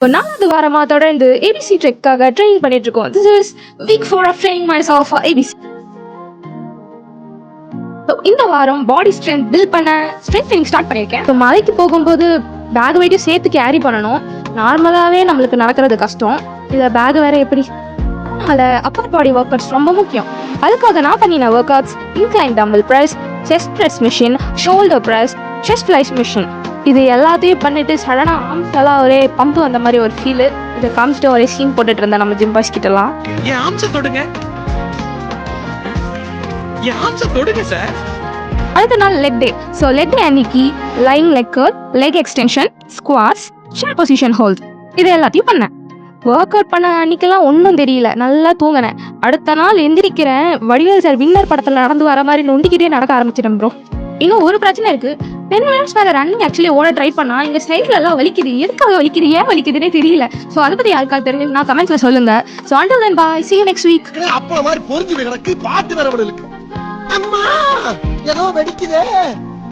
இப்போ 4வது வாரமா தொடர்ந்து ஏபிசி ட்ரெக்காக ட்ரெயின் பண்ணிட்டு இருக்கோம். This is week 4 of training myself for ABC. இந்த வாரம் பாடி ஸ்ட்ரென்த் பில்ட் பண்ண ஸ்ட்ரென்த் ட்ரைனிங் ஸ்டார்ட் பண்ணியிருக்கேன். ஸோ மலைக்கு போகும்போது பேக் வெயிட்டையும் சேர்த்து கேரி பண்ணணும். நார்மலாகவே நம்மளுக்கு நடக்கிறது கஷ்டம், இதில் பேக் வேற எப்படி? அதில் அப்பர் பாடி ஒர்க் அவுட்ஸ் ரொம்ப முக்கியம். அதுக்காக நான் பண்ணின workouts incline dumbbell press, chest press machine, shoulder press, chest flies machine. இது எல்லாத்தையும் பண்ணிட்டு சடனாக ஆர்ம்ஸ் எல்லாம் ஒரே பம்ப் வந்த மாதிரி ஒரு ஃபீலு. இதை காமிச்சிட்டு ஒரே சீன் போட்டுட்டு இருந்தேன் நம்ம ஜிம் பாய்ஸ் கிட்டலாம். என் ஆர்ம்ஸை தொடுங்க, என் ஆர்ம்ஸை தொடுங்க சார். அடுத்த நாள் leg day. So leg day அன்னைக்கு lying leg curl, leg extension, squats, chair position hold இது எல்லாத்தையும் பண்ணேன். ஒர்க் அவுட் பண்ண அன்னைக்கெல்லாம் ஒன்றும் தெரியல, நல்லா தூங்கினேன். அடுத்த நாள் எந்திரிக்கிறேன், வடிவேல் சார் வின்னர் படத்தில் நடந்து வர மாதிரி நொண்டிக்கிட்டே நடக்க ஆரம்பிச்சிட்டேன் ப்ரோ. இன்னும் ஒரு பிரச்சனை இருக்கு. 10 minutes மேலே ரன்னிங் ஆக்சுவலி ஓட ட்ரை பண்ணா எங்கள் சைடில் எல்லாம் வலிக்குது. எதுக்காக வலிக்குது, ஏன் வலிக்குதுன்னே தெரியல. ஸோ அதை பற்றி யாருக்காவது தெரியும் நான் கமெண்ட்ஸ்ல சொல்லுங்க. So until then bye, see you next week. அப்பா மாதிரி பொறிஞ்சு கிடக்கு பாட்டு வரவர்களுக்கு அம்மா ஏதோ வெடிக்குதே.